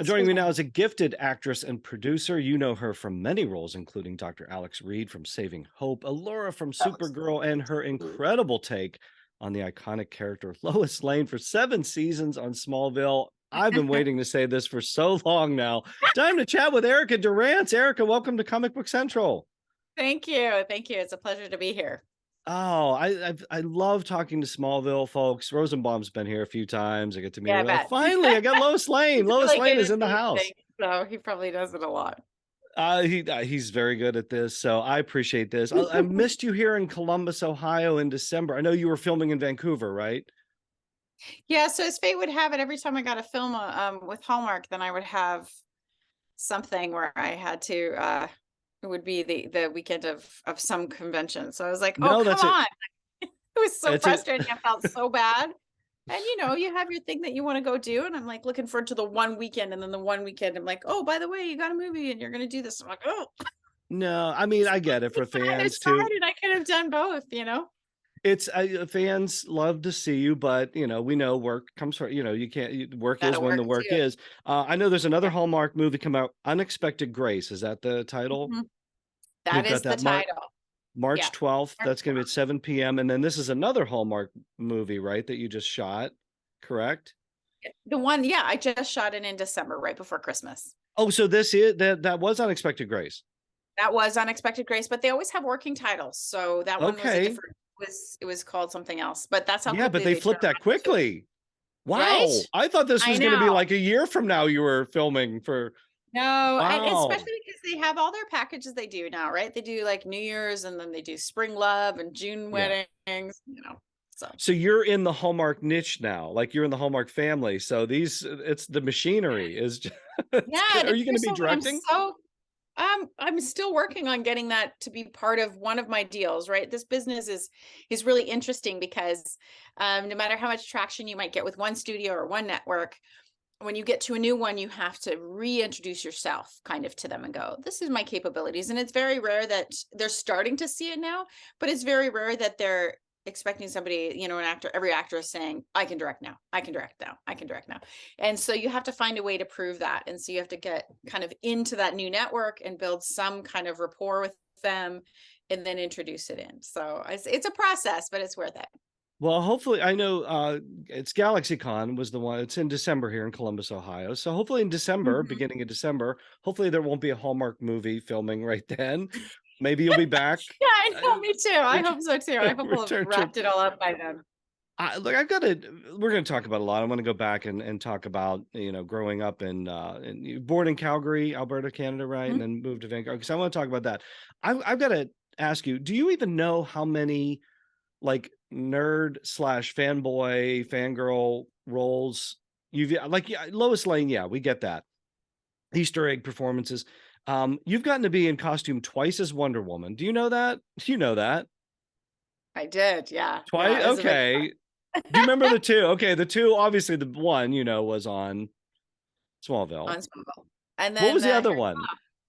Joining me now is a gifted actress and producer. You know her from many roles, including Dr. Alex Reed from Saving Hope, Allura from Supergirl, and her incredible take on the iconic character Lois Lane for 7 seasons on Smallville. I've been waiting to say this for so long now. Time to chat with Erica Durance. Erica, welcome to Comic Book Central. Thank you. Thank you. It's a pleasure to be here. Oh, I love talking to Smallville folks. Rosenbaum's been here a few times. I get to meet her. I Finally, I got Lois Lane. Lois Lane is in the house. So he probably does it a lot. He's very good at this, so I appreciate this. I missed you here in Columbus, Ohio in December. I know you were filming in Vancouver, right? Yeah, so as fate would have it, every time I got a film with Hallmark, then I would have something where I had to it would be the weekend of some convention. So I was like, oh, come on. It was so frustrating. I felt so bad. And you have your thing that you want to go do. And I'm like looking forward to the one weekend. And then the one weekend, I'm like, oh, by the way, you got a movie and you're going to do this. I'm like, oh. No, I mean, I get it for fans too. I could have done both, It's fans love to see you, but we know work comes from, you can't, work is when the work is. I know there's another Hallmark movie come out, Unexpected Grace. Is that the title? Mm-hmm. That is the title. March 12th. That's going to be at 7 p.m. And then this is another Hallmark movie, right? That you just shot, correct? The one, I just shot it in December, right before Christmas. Oh, so this is that was Unexpected Grace. That was Unexpected Grace, but they always have working titles. So that one was a different. It was called something else, but that's how. Yeah, but they flipped that quickly. Wow, right? I thought this was going to be like a year from now. You were filming for. No, wow. And especially because they have all their packages they do now, right? They do like New Year's, and then they do Spring Love and June weddings. So you're in the Hallmark niche now, like you're in the Hallmark family. So it's the machinery is. Just, are you going to be directing? I'm still working on getting that to be part of one of my deals, right? This business is really interesting because no matter how much traction you might get with one studio or one network, when you get to a new one, you have to reintroduce yourself kind of to them and go, this is my capabilities. And it's very rare that they're starting to see it now, but it's very rare that they're expecting somebody, an actor, every actor is saying, I can direct now, I can direct now, I can direct now. And so you have to find a way to prove that. And so you have to get kind of into that new network and build some kind of rapport with them and then introduce it in. So it's a process, but it's worth it. Well, hopefully, I know it's GalaxyCon was the one. It's in December here in Columbus, Ohio. So hopefully in December, beginning of December, hopefully there won't be a Hallmark movie filming right then. Maybe you'll be back. Yeah, I know, me too. I hope so too. I hope we'll have wrapped it all up by then. Look, we're going to talk about a lot. I want to go back and talk about, growing up born in Calgary, Alberta, Canada, right? And then moved to Vancouver. Because I want to talk about that. I've got to ask you, do you even know how many like nerd / fanboy, fangirl roles you've like Lois Lane? Yeah, we get that. Easter egg performances. You've gotten to be in costume twice as Wonder Woman. Do you know that? Do you know that? I did, yeah. Twice? Yeah, okay. Do you remember the two? Okay, the two, obviously the one, was on Smallville. And then what was the other one?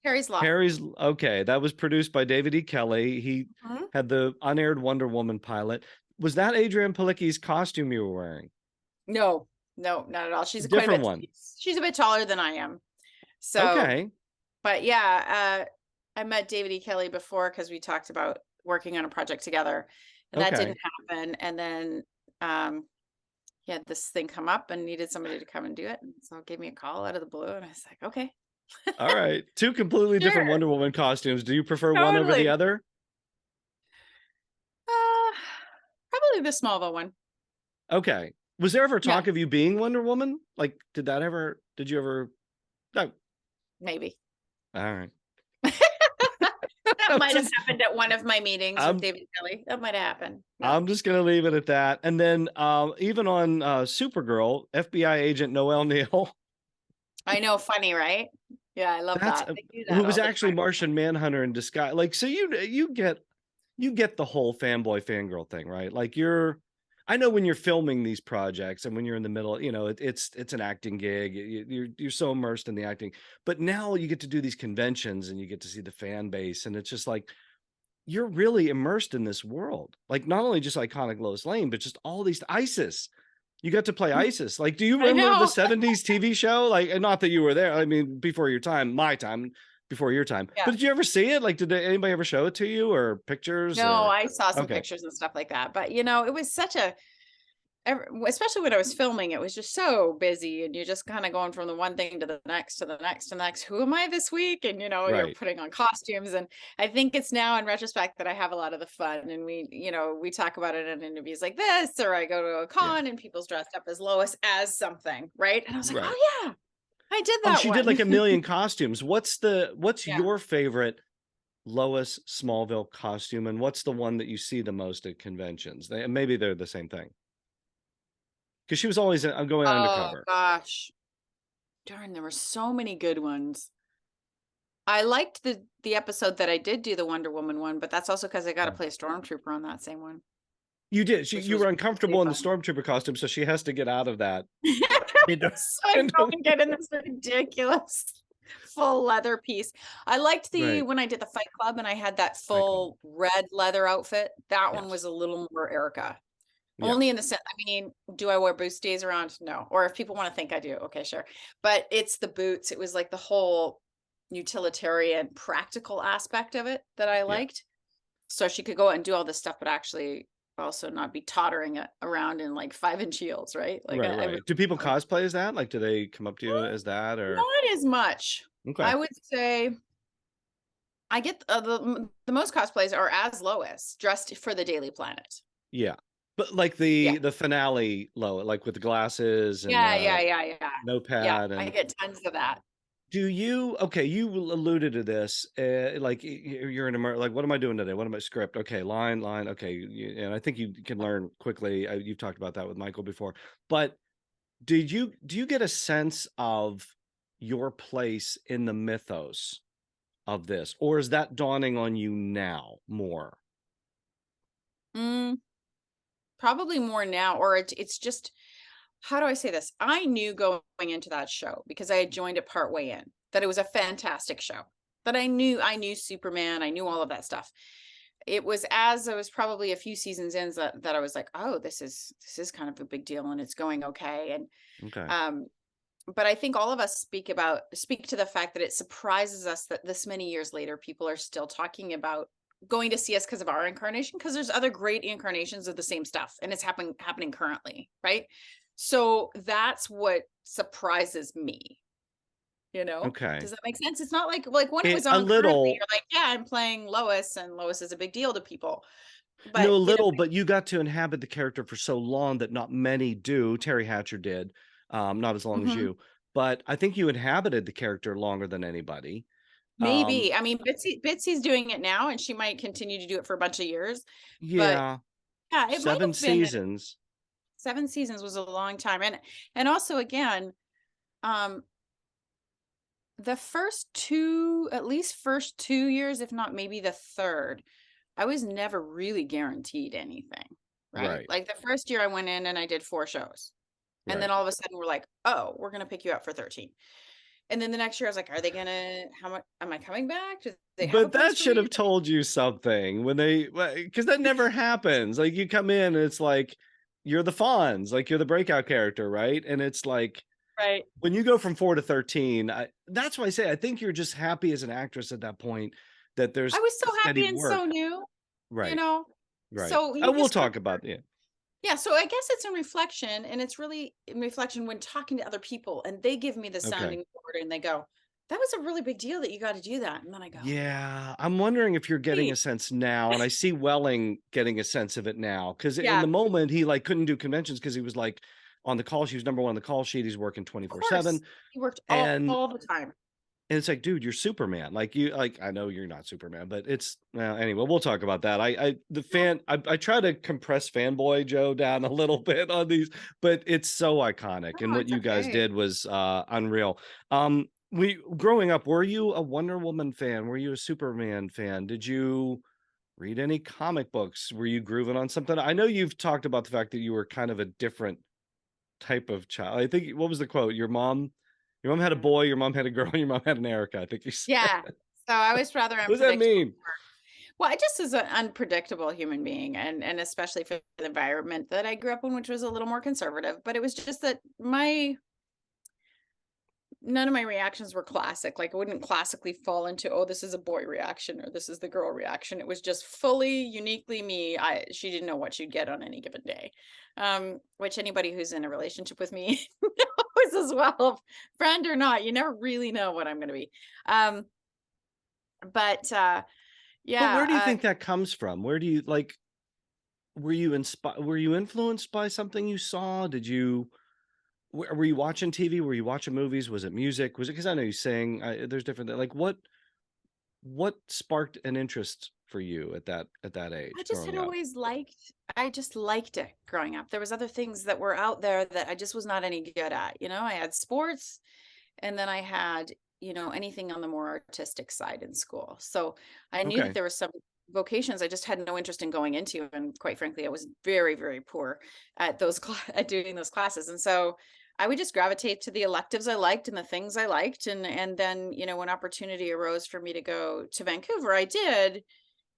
Harry's Law. Okay, that was produced by David E. Kelley. He had the unaired Wonder Woman pilot. Was that Adrienne Palicki's costume you were wearing? No, not at all. She's a different one. She's a bit taller than I am. So okay. But yeah, I met David E. Kelley before because we talked about working on a project together, and that didn't happen. And then he had this thing come up and needed somebody to come and do it. And so he gave me a call out of the blue, and I was like, okay. All right. Two completely different Wonder Woman costumes. Do you prefer one over the other? Probably the Smallville one. Okay. Was there ever talk of you being Wonder Woman? Like, did you ever? No. Maybe. All right. That might have happened at one of my meetings with David Kelley. That might have happened. No. I'm just going to leave it at that. And then even on Supergirl, FBI agent Noelle Neal. I know, funny, right? Yeah, I love that. Who was actually Martian Manhunter in disguise. Like, so you get the whole fanboy fangirl thing, right? Like I know when you're filming these projects and when you're in the middle, it's an acting gig. You're so immersed in the acting, but now you get to do these conventions and you get to see the fan base, and it's just like you're really immersed in this world. Like not only just iconic Lois Lane, but just all these ISIS. You got to play Isis. Like, do you I remember the know. 70s TV show? Like, and not that you were there. I mean, before your time, my time, before your time. Yeah. But did you ever see it? Like, did anybody ever show it to you or pictures? No, Or I saw some okay, pictures and stuff like that. But it was such a, especially when I was filming, it was just so busy, and you're just kind of going from the one thing to the next to the next to the next. Who am I this week? And you're right, putting on costumes. And I think it's now in retrospect that I have a lot of the fun. And we talk about it in interviews like this, or I go to a yeah, con and people's dressed up as Lois as something, right? And I was like, right. oh yeah, I did Oh, that she did like one. a million costumes. What's Yeah. your favorite Lois Smallville costume, and what's the one that you see the most at conventions? Maybe they're the same thing. Because she was always going Oh undercover. gosh, darn, there were so many good ones. I liked the episode that I did do, the Wonder Woman one, but that's also because I got to Yeah. play a stormtrooper on that same one, You did. which You was were really uncomfortable in the fun. stormtrooper costume, so she has to get out of that. So I go and get in this ridiculous full leather piece. I liked Right. when I did the Fight Club and I had that Fight Club. full red leather outfit. That one was Yes. a little more Erica. Yeah. Only in the sense, I mean, do I wear boots days around? No. Or if people want to think I do, okay, sure. But it's the boots. It was like the whole utilitarian, practical aspect of it that I Yeah. liked. So she could go out and do all this stuff, but actually also not be tottering it around in like 5-inch heels, right? Like Right. I was Right. Do people cosplay as that? Like, do they come up to you as that, or not as much. okay? I would say I get the most cosplays are as Lois dressed for the Daily Planet. Yeah. But like Yeah. the finale like with the glasses and Yeah, the yeah, yeah, yeah. Yeah, notepad. I And get tons of that. do you, okay, you alluded to this, like you're in a like, what am I doing today? What am I script? Okay, line. Okay. And I think you can learn quickly. You've talked about that with Michael before, but do you get a sense of your place in the mythos of this, or is that dawning on you now more? Mm, probably more now, or it's just, how do I say this? I knew going into that show because I had joined it part way in that it was a fantastic show. That I knew Superman, I knew all of that stuff. It was as I was probably a few seasons in that I was like, oh, this is kind of a big deal and it's going okay. And Okay. um, but I think all of us speak to the fact that it surprises us that this many years later, people are still talking about going to see us because of our incarnation, because there's other great incarnations of the same stuff and it's happening currently, right? So that's what surprises me. Okay. Does that make sense? It's not like when it was A on currently, little. you're like, yeah, I'm playing Lois, and Lois is a big deal to people. No, But a little, but you got to inhabit the character for so long that not many do. Terry Hatcher did, not as long as mhm, you, but I think you inhabited the character longer than anybody. maybe. I mean, Bitsy's doing it now, and she might continue to do it for a bunch of years. But Yeah, yeah, it might 7 have been that seasons. 7 seasons was a long time, and also again, um, the at least first 2 years, if not maybe the third, I was never really guaranteed anything, right? Right, Like the first year I went in and I did 4 shows. And then right. all of a sudden we're like, "Oh, we're gonna pick you up for 13." And then the next year I was like, "Are they gonna how much am I coming back? Do they have a But place that for should me?" have told you something when because that never happens. Like, you come in and it's like, you're the Fonz, like you're the breakout character, right? And it's like, Right. when you go from 4 to 13, that's why I say I think you're just happy as an actress at that point that I there's was so steady happy and so work. new, you Right, know? right. So I you will just talk remember. about, yeah. Yeah, so I guess it's in reflection, and it's really in reflection when talking to other people and they give me the Okay. sounding board and they go, "That was a really big deal that you got to do that." And then I go, Yeah, I'm wondering if you're getting "Hey." a sense now, and I see Welling getting a sense of it now, because in Yeah, the moment he like couldn't do conventions because he was like on the call sheet. He was number one on the call sheet. He's working of 24/7, course. He worked and all the time. it's like, dude, you're Superman. Like, you, like, I know you're not Superman, but it's, well, anyway, we'll talk about that. I try to compress fanboy Joe down a little bit on these, but it's so iconic, and Oh, what it's you guys okay. did was unreal. We growing up, were you a Wonder Woman fan? Were you a Superman fan? Did you read any comic books? Were you grooving on something? I know you've talked about the fact that you were kind of a different type of child. I think, what was the quote? Your mom had a boy, your mom had a girl, your mom had an Erica, I think you said. Yeah. So I was rather What does that unpredictable. mean? Well, I just was an unpredictable human being, and especially for the environment that I grew up in, which was a little more conservative. But it was just that none of my reactions were classic. Like I wouldn't classically fall into, oh, this is a boy reaction or this is the girl reaction. It was just fully uniquely me. She didn't know what she'd get on any given day. Which anybody who's in a relationship with me knows as well, friend or not, you never really know what I'm going to be. Um, but But where yeah, do you think that comes from? Where do you like, were you inspired? Were you influenced by something you saw? Were you watching TV? Were you watching movies? Was it music? Was it, because I know you sing? There's different, like what sparked an interest for you at that age growing up? I just liked it growing up. There was other things that were out there that I just was not any good at. I had sports, and then I had, anything on the more artistic side in school. So I knew that Okay. there were some vocations I just had no interest in going into. And quite frankly, I was very, very poor at at doing those classes. And so I would just gravitate to the electives I liked and the things I liked. And then, when opportunity arose for me to go to Vancouver, I did.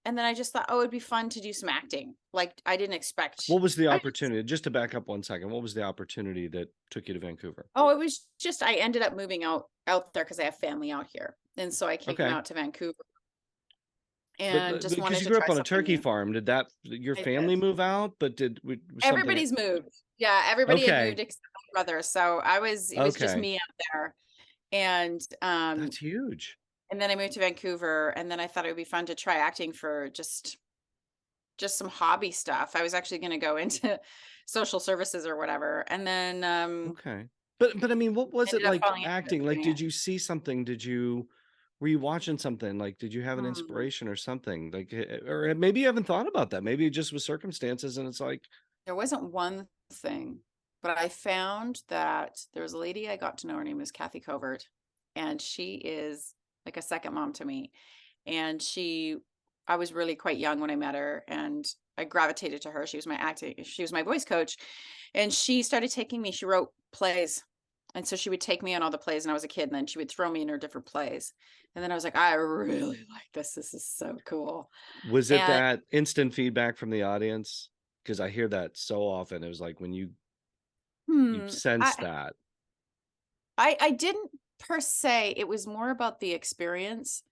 And then I just thought, oh, it'd be fun to do some acting. Like I didn't expect. What was the opportunity? Just to back up 1 second, what was the opportunity that took you to Vancouver? Oh, it was just I ended up moving out there because I have family out here, and so I came Okay. out to Vancouver But and just because wanted you to grew try up on a something turkey new. farm, did that your I family did. move out? But was something? Everybody's moved. Yeah, everybody had Okay. moved except my brother. So it was just Okay. me out there, and That's huge. and then I moved to Vancouver, and then I thought it would be fun to try acting for just some hobby stuff. I was actually going to go into social services or whatever, and then Okay. But I mean, what was it ended up like falling into acting? Like, doing it. did you see something? Were you watching something? Like, did you have an Hmm. inspiration or something? Like, or maybe you haven't thought about that. Maybe it just was circumstances and it's like, There wasn't one thing, but I found that there was a lady I got to know. Her name is Kathy Covert, and she is like a second mom to me. And I was really quite young when I met her, and I gravitated to her. She was my voice coach, and she started taking me. She wrote plays, and so she would take me on all the plays. And I was a kid, and then she would throw me in her different plays. And then I was like, I really like this. This is so cool. was it And that instant feedback from the audience? Because I hear that so often. It was like when you hmm, sense that. I didn't per se. It was more about the experience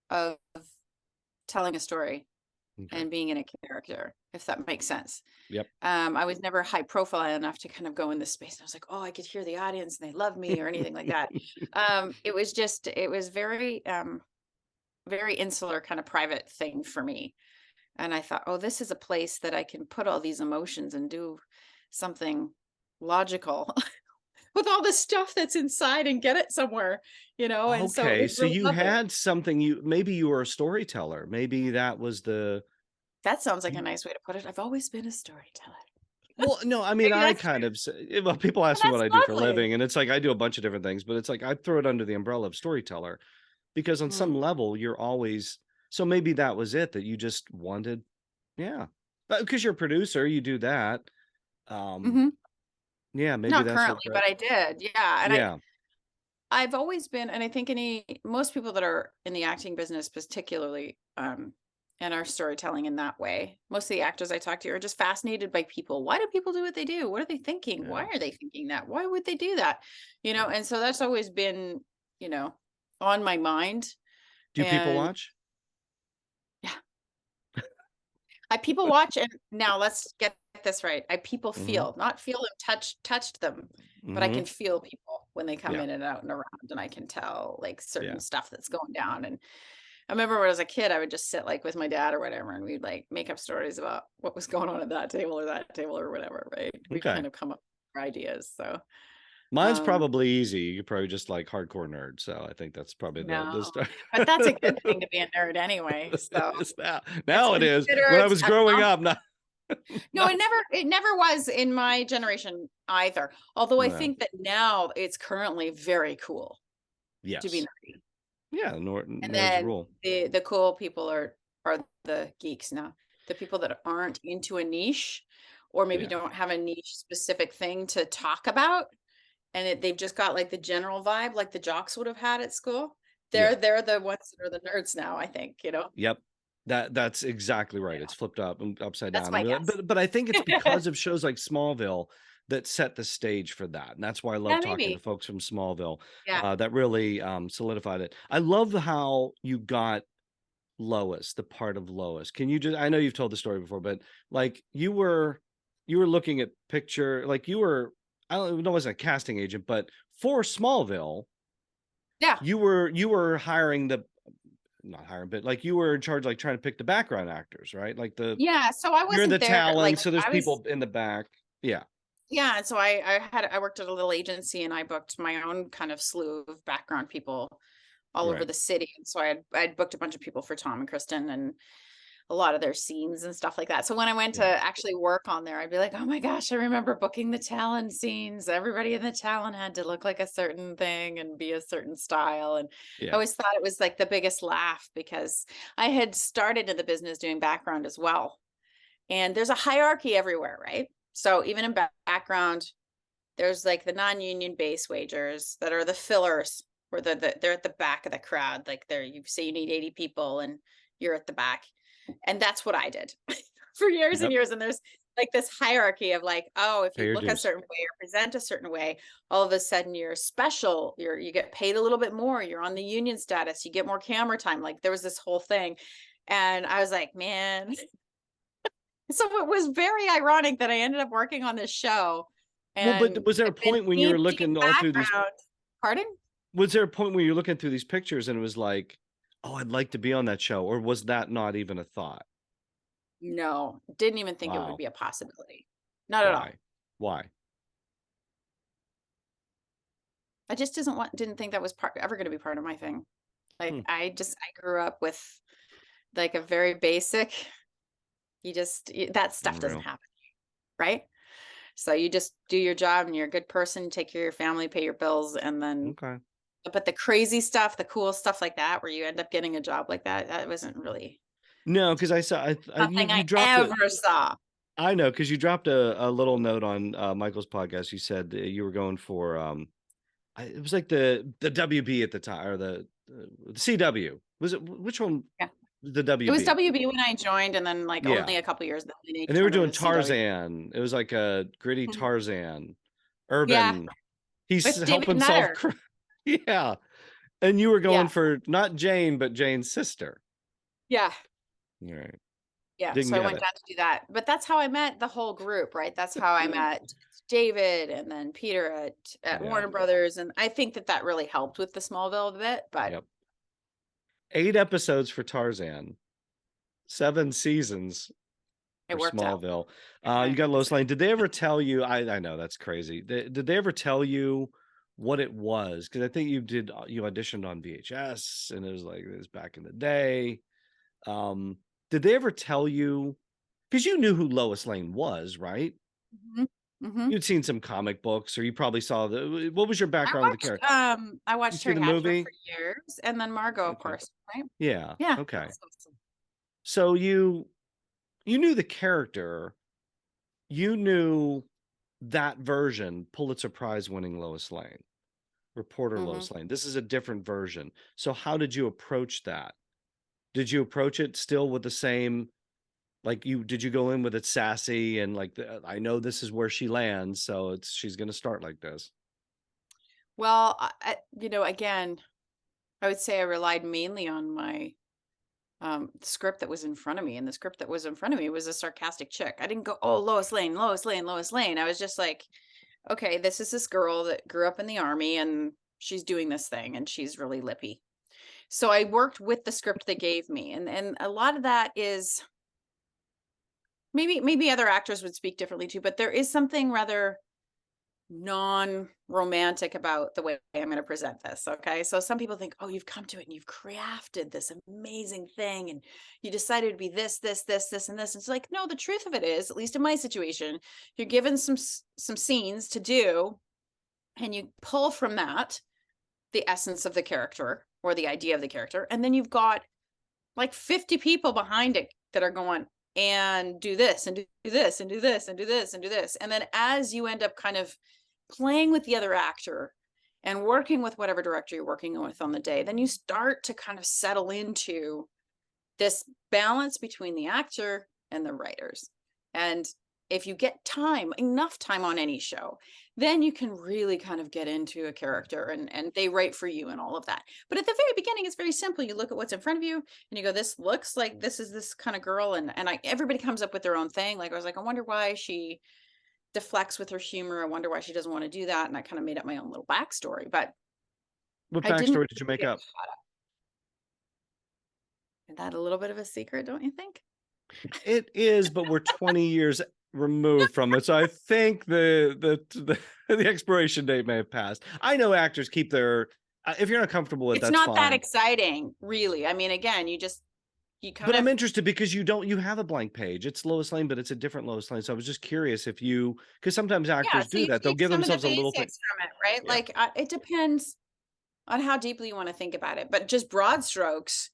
of telling a story Okay. and being in a character, if that makes sense. Yep. I was never high profile enough to kind of go in this space. And I was like, oh, I could hear the audience and they love me or anything like that. It was very insular kind of private thing for me. And I thought, oh, this is a place that I can put all these emotions and do something logical with all the stuff that's inside and get it somewhere, and so it Okay, was so really you lovely. had something, maybe you were a storyteller. Maybe that was That sounds like a you nice way to put it. I've always been a storyteller. well, no, I mean, Maybe I that's kind true. of well, people ask And me what that's I do for a lovely. living, and it's like I do a bunch of different things, but it's like I throw it under the umbrella of storyteller because on some Mm, level you're always, so maybe that was it, that you just wanted, yeah. Because you're a producer, you do that. Um, mhm. yeah, maybe Not that's what currently, but I did. Yeah, and yeah, I've always been, and I think most people that are in the acting business particularly, and are storytelling in that way, most of the actors I talk to are just fascinated by people. Why do people do what they do? What are they thinking? Why yeah, are they thinking that? Why would they do that? yeah. And so that's always been, you know, on my mind. Do people And watch? yeah, I people watch, and now let's get this right. I people Mm-hmm. feel, not feel them, touched them, but I Mm-hmm. can feel people when they come Yeah, in and out and around, and I can tell like certain yeah. stuff that's going down. And I remember when I was a kid, I would just sit like with my dad or whatever, and we'd like make up stories about what was going on at that table or whatever, right? We'd Okay. kind of come up with ideas. So Mine's um probably easy. You're probably just like hardcore nerd. So I think that's probably the no, start. but that's a good thing to be a nerd anyway. It So is now. it's Now it is. When I considered was a growing compliment. up, not, No, not it never was in my generation either. Although I no. think that now it's currently very cool to be Yes. nerdy. Yeah, And nerds then rule. the cool people are the geeks now. The people that aren't into a niche, or maybe Yeah. don't have a niche specific thing to talk about, and they've just got like the general vibe like the jocks would have had at school. Yeah. They're the ones that are the nerds now, I think. Yep. That's exactly right. Yeah. It's flipped up and upside That's down. my And guess. but I think it's because of shows like Smallville that set the stage for that. And that's why I Yeah, love talking to maybe. folks from Smallville. Yeah. That really solidified it. I love how you got Lois, the part of Lois. Can you just, I know you've told the story before, but like you were looking at picture, like you were, I don't know, it wasn't a casting agent, but for Smallville, Yeah. you were hiring the, not hiring, but like you were in charge, like trying to pick the background actors, right? Like Yeah. So I you're the wasn't there. Like talent, so there's I was, people in the back. Yeah. yeah. And so I worked at a little agency and I booked my own kind of slew of background people all over Right. the city. And so I'd booked a bunch of people for Tom and Kristen and a lot of their scenes and stuff like that. So when I went to Yeah. actually work on there, I'd be like, oh my gosh, I remember booking the Talon scenes. Everybody in the Talon had to look like a certain thing and be a certain style. And I Yeah. always thought it was like the biggest laugh because I had started in the business doing background as well. And there's a hierarchy everywhere, right? So even in background, there's like the non-union base wagers that are the fillers where they're at the back of the crowd. Like you say you need 80 people and you're at the back. And that's what I did for years and Yep. years. And there's like this hierarchy of like, oh, if Pay you your look a dues. certain way or present a certain way, all of a sudden you're special. You get paid a little bit more. You're on the union status. You get more camera time. Like there was this whole thing. And I was like, man. So it was very ironic that I ended up working on this show Well, and but was there a I've been point when you were painting looking all through these, background. Pardon? was there a point where you're looking through these pictures and it was like, oh, I'd like to be on that show? Or was that not even a thought? No, didn't even think it would Wow. be a possibility. Not at all. Why? Why? I just didn't think that was ever going to be part of my thing. Hmm. Like I grew up with like a very basic, that stuff doesn't Unreal. happen, right? So you just do your job and you're a good person, take care of your family, pay your bills, and then, Okay. but the crazy stuff, the cool stuff like that, where you end up getting a job like that, that wasn't really No, because I saw you something you I dropped it. ever saw. I know because you dropped a little note on Michael's podcast. You said that you were going for it was like the WB at the time or the CW. Was it which one? Yeah. The It was WB. WB when I joined, and then like Yeah. only a couple years then they And they were turned doing into CW. Tarzan. It was like a gritty Mhm. Tarzan, Yeah, urban. He's with David helping solve Nutter. crime. Yeah. And you were going Yeah, for not Jane, but Jane's sister. yeah, All right. yeah. Didn't So I get went it. down to do that, but that's how I met the whole group, right? That's how I met David and then Peter at Yeah. Warner Brothers, and I think that really helped with the Smallville a bit. But Yep. 8 episodes for Tarzan, 7 seasons it for worked out. Smallville. You I- got Lois Lane. Did they ever tell you? I know that's crazy. Did they ever tell you what it was? Because I think you auditioned on VHS, and it was like this back in the day. Um, did they ever tell you? Because you knew who Lois Lane was, right? Mhm, mhm. You'd seen some comic books, or you probably saw the. What was your background with the character? I You watched see Terry the Hatcher movie? for years, and then Margot, of Okay. course, right? Yeah. Yeah. Okay. That's awesome. So you knew the character. You knew that version, Pulitzer Prize winning Lois Lane, reporter Mhm. Lois Lane. This is a different version. So how did you approach that? Did you approach it still with the same, like did you go in with it sassy and like I know this is where she lands, so she's going to start like this. Well, again, I would say I relied mainly on my script that was in front of me, and the script that was in front of me was a sarcastic chick. I didn't go, oh, Lois Lane, Lois Lane, Lois Lane. I was just like, okay, this is this girl that grew up in the army and she's doing this thing and she's really lippy. So I worked with the script they gave me, and a lot of that is maybe other actors would speak differently too, but there is something rather non-romantic about the way I'm going to present this. Okay. So some people think, oh, you've come to it and you've crafted this amazing thing and you decided to be this, this, this, this, and this. It's like, no, the truth of it is, at least in my situation, you're given some scenes to do and you pull from that the essence of the character or the idea of the character. And then you've got like 50 people behind it that are going, and do this and do this and do this and do this and do this. And then as you end up kind of playing with the other actor and working with whatever director you're working with on the day, then you start to kind of settle into this balance between the actor and the writers. And if you get enough time on any show, then you can really kind of get into a character and they write for you and all of that. But at the very beginning, it's very simple. You look at what's in front of you and you go, this looks like this is this kind of girl. And everybody comes up with their own thing. Like I was like, I wonder why she deflects with her humor. I wonder why she doesn't want to do that. And I kind of made up my own little backstory. But what backstory did you make up? Is that a little bit of a secret, don't you think? It is, but we're 20 years removed from it, so I think the expiration date may have passed. I know actors keep their if you're not comfortable with it's that's not fine. That exciting, really. I mean, again, you kind of. I'm interested because you have a blank page. It's Lois Lane, but it's a different Lois Lane. So I was just curious if you, because sometimes actors do that. They'll give themselves a little thing from it, right? Yeah. Like it depends on how deeply you want to think about it. But just broad strokes,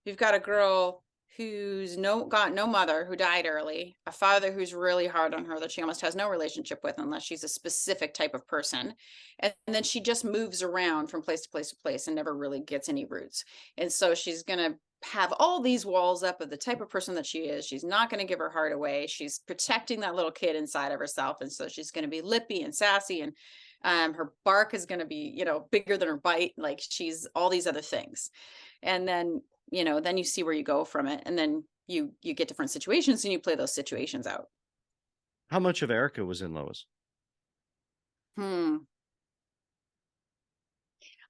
you've got a girl who's got no mother, who died early, a father who's really hard on her that she almost has no relationship with unless she's a specific type of person. And then she just moves around from place to place to place and never really gets any roots. And so she's going to have all these walls up of the type of person that she is. She's not going to give her heart away. She's protecting that little kid inside of herself. And so she's going to be lippy and sassy, and her bark is going to be, bigger than her bite. Like she's all these other things. And then then you see where you go from it. And then you get different situations and you play those situations out. How much of Erica was in Lois?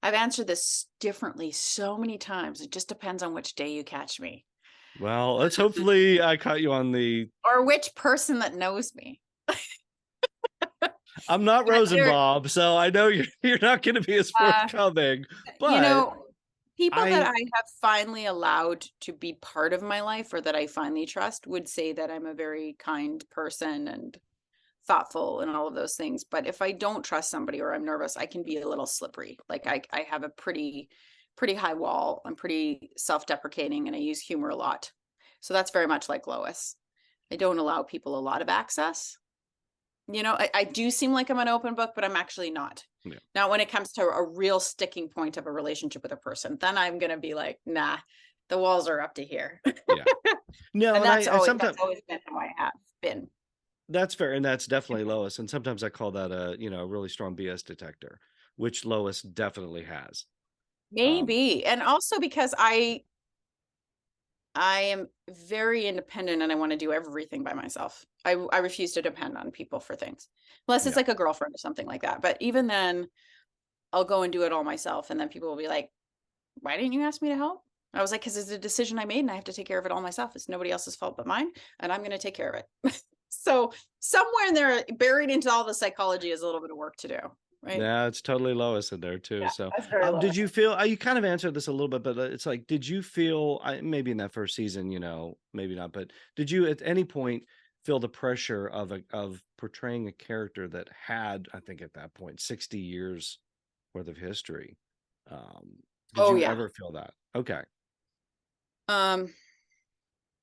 I've answered this differently so many times. It just depends on which day you catch me. Well, let's hopefully I caught you on the... Or which person that knows me. I'm not Rosenbaum, so I know you're not going to be as forthcoming. But people that I have finally allowed to be part of my life, or that I finally trust, would say that I'm a very kind person and thoughtful and all of those things. But if I don't trust somebody or I'm nervous, I can be a little slippery. Like I have a pretty high wall. I'm pretty self-deprecating and I use humor a lot. So that's very much like Lois. I don't allow people a lot of access. I do seem like I'm an open book, but I'm actually not. Yeah. Now, when it comes to a real sticking point of a relationship with a person, then I'm going to be like, nah, the walls are up to here. Yeah. No, and that's always been how I have been. That's fair. And that's definitely Lois. And sometimes I call that a really strong BS detector, which Lois definitely has. Maybe. And also because I am very independent and I want to do everything by myself. I refuse to depend on people for things, unless it's like a girlfriend or something like that. But even then, I'll go and do it all myself. And then people will be like, why didn't you ask me to help? I was like, because it's a decision I made and I have to take care of it all myself. It's nobody else's fault but mine. And I'm going to take care of it. So somewhere in there, buried into all the psychology, is a little bit of work to do. Right. Yeah, it's totally Lois in there too. Yeah, so did you feel, you kind of answered this a little bit, but it's like, did you feel, maybe in that first season, maybe not, but did you at any point feel the pressure of portraying a character that had, I think at that point, 60 years worth of history? Did you ever feel that? Okay.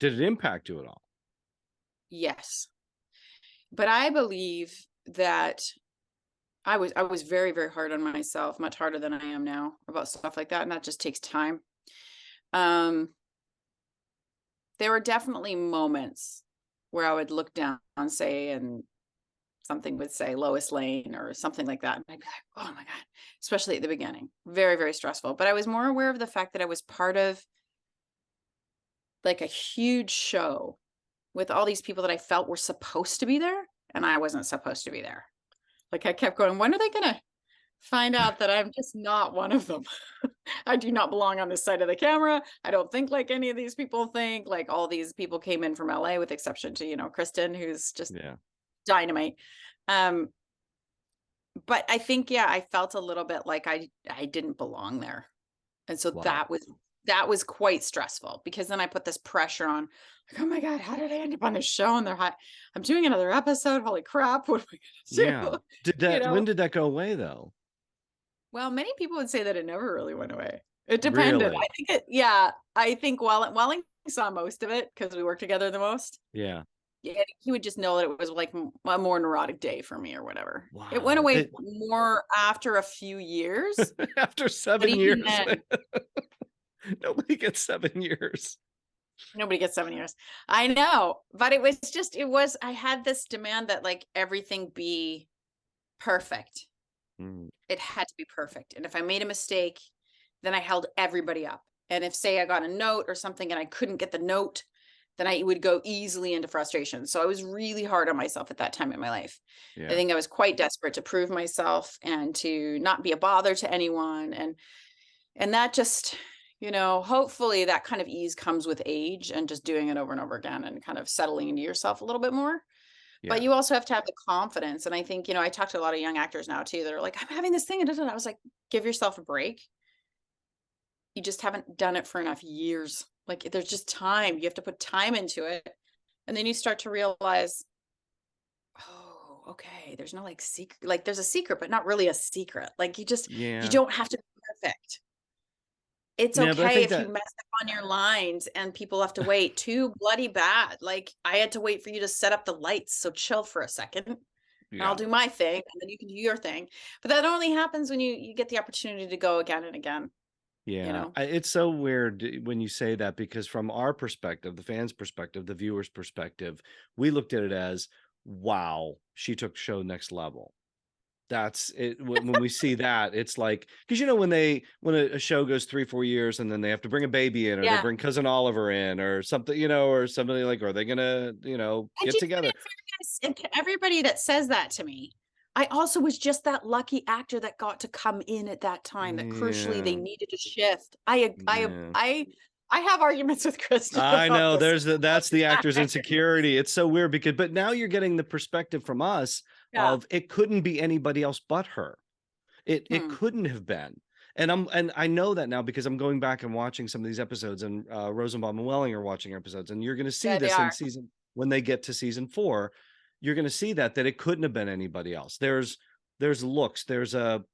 Did it impact you at all? Yes. But I believe that I was very, very hard on myself, much harder than I am now about stuff like that. And that just takes time. There were definitely moments where I would look down, say, and something would say Lois Lane or something like that. And I'd be like, oh my God, especially at the beginning. Very, very stressful. But I was more aware of the fact that I was part of like a huge show with all these people that I felt were supposed to be there. And I wasn't supposed to be there. Like I kept going, when are they going to find out that I'm just not one of them? I do not belong on this side of the camera. I don't think like any of these people think. Like all these people came in from LA, with exception to, Kristen, who's just dynamite. But I think, I felt a little bit like I didn't belong there. And so that was quite stressful, because then I put this pressure on, like, oh my God, how did I end up on this show? And I'm doing another episode. Holy crap. What am I going to do? Yeah. When did that go away though? Well, many people would say that it never really went away. It depended. Really? I think Welling saw most of it because we worked together the most. Yeah. Yeah, he would just know that it was like a more neurotic day for me or whatever. Wow. It went away more after a few years. After 7 years. Nobody gets 7 years. Nobody gets 7 years. I know, but I had this demand that like everything be perfect. Mm, It had to be perfect. And if I made a mistake, then I held everybody up. And if, say, I got a note or something and I couldn't get the note, then I would go easily into frustration. So I was really hard on myself at that time in my life. I yeah. think I was quite desperate to prove myself and to not be a bother to anyone. And that just, hopefully that kind of ease comes with age and just doing it over and over again and kind of settling into yourself a little bit more. But Yeah. you also have to have the confidence. And I think, I talk to a lot of young actors now too that are like, I'm having this thing. And I was like, give yourself a break. You just haven't done it for enough years. Like there's just time. You have to put time into it. And then you start to realize, oh, okay, there's no like secret. Like there's a secret, but not really a secret. Like you Yeah. don't have to be perfect. It's Yeah, but I okay think if you that, mess up on your lines and people have to wait too bloody bad. Like I had to wait for you to set up the lights. So chill for a second and I'll yeah. do my thing and then you can do your thing. But that only happens when you get the opportunity to go again and again, you Yeah, know? it's so weird when you say that, because from our perspective, the fans' perspective, the viewers' perspective, we looked at it as, wow, she took show next level. That's it. When we see that, it's like, because when a show goes 3-4 years and then they have to bring a baby in, or they Yeah. bring cousin Oliver in, or something, or somebody like, are they gonna, And get you know what, together? in fairness, and to everybody that says that to me, I also was just that lucky actor that got to come in at that time that crucially they Yeah, needed to shift. I yeah. have arguments with Kristen I about know this. that's the actor's insecurity. It's so weird because, but now you're getting the perspective from us Yeah. of, it couldn't be anybody else but her. It Hmm. couldn't have been. And I know that now because I'm going back and watching some of these episodes, and Rosenbaum and Welling are watching episodes, and you're going to see Yeah, they this in are. season, when they get to season 4, you're going to see that it couldn't have been anybody else. There's looks, there's a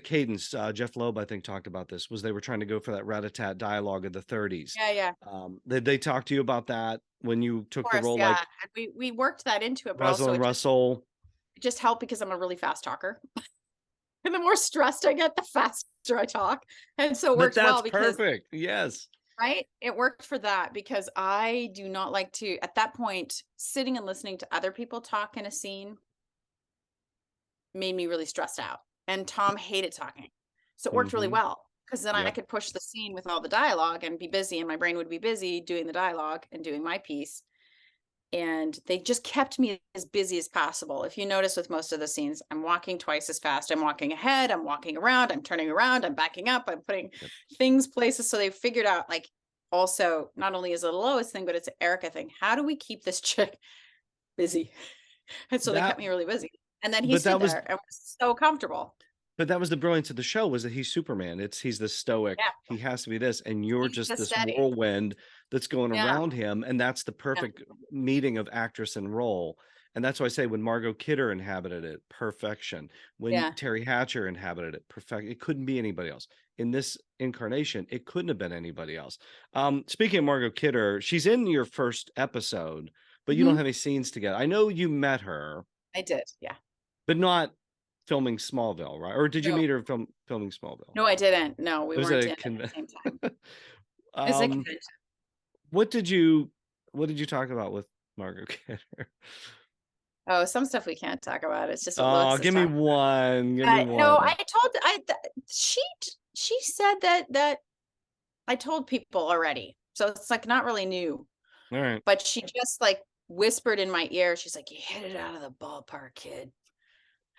cadence. Jeff Loeb, I think, talked about this, was they were trying to go for that rat-a-tat dialogue of the 30s. Yeah, yeah. They talked to you about that when you Of took the course, role, yeah. like And we worked that into it, but also Rosalind Russell? it just helped because I'm a really fast talker. And the more stressed I get, the faster I talk. And so it But works that's well because perfect. Yes. right? It worked for that because I do not like to, at that point, sitting and listening to other people talk in a scene made me really stressed out. And Tom hated talking. So it worked really Hmm. well because then I Yep. could push the scene with all the dialogue and be busy, and my brain would be busy doing the dialogue and doing my piece. And they just kept me as busy as possible. If you notice with most of the scenes, I'm walking twice as fast. I'm walking ahead, I'm walking around, I'm turning around, I'm backing up, I'm putting Yep. things places. So they figured out, like, also not only is it a Lois thing, but it's an Erica thing. How do we keep this chick busy? And so they That kept me really busy. And then he but stood that was there and was so comfortable. but that was the brilliance of the show, was that he's Superman. He's the stoic, Yeah. he has to be this, and you're He's just the this steady. whirlwind that's going Yeah. around him, and that's the Yeah. perfect meeting of actress and role. And that's why I say, when Margot Kidder inhabited it, perfection. When Yeah. Terry Hatcher inhabited it, perfect. It couldn't be anybody else. In this incarnation, it couldn't have been anybody else. Speaking of Margot Kidder, she's in your first episode, but you don't Mhm. have any scenes together. I know you met her, I did. Yeah. but not filming Smallville, right? Or did you No, meet her filming Smallville? no, I didn't. No, we It was weren't a in at the same time. It's a um, convention. what did you talk about with Margot Kidder? Oh, some stuff we can't talk about. It's just what Oh, Lois is give me talking. one. Give me But no, one. she said that I told people already. So it's like not really new. All right. But she just like whispered in my ear. She's like, "You hit it out of the ballpark, kid."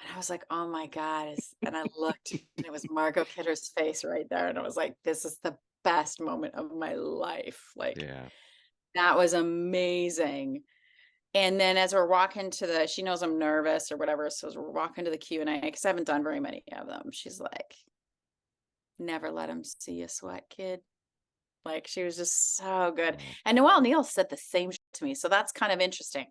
And I was like, "Oh my God." And I looked and it was Margot Kidder's face right there. And I was like, "This is the best moment of my life." Like Yeah. that was amazing. And then as we're walking to she knows I'm nervous or whatever. So as we're walking to the Q&A, because I haven't done very many of them, she's like, "Never let him see you sweat, kid." Like she was just so good. Wow. And Noelle Neal said the same to me. So that's kind of interesting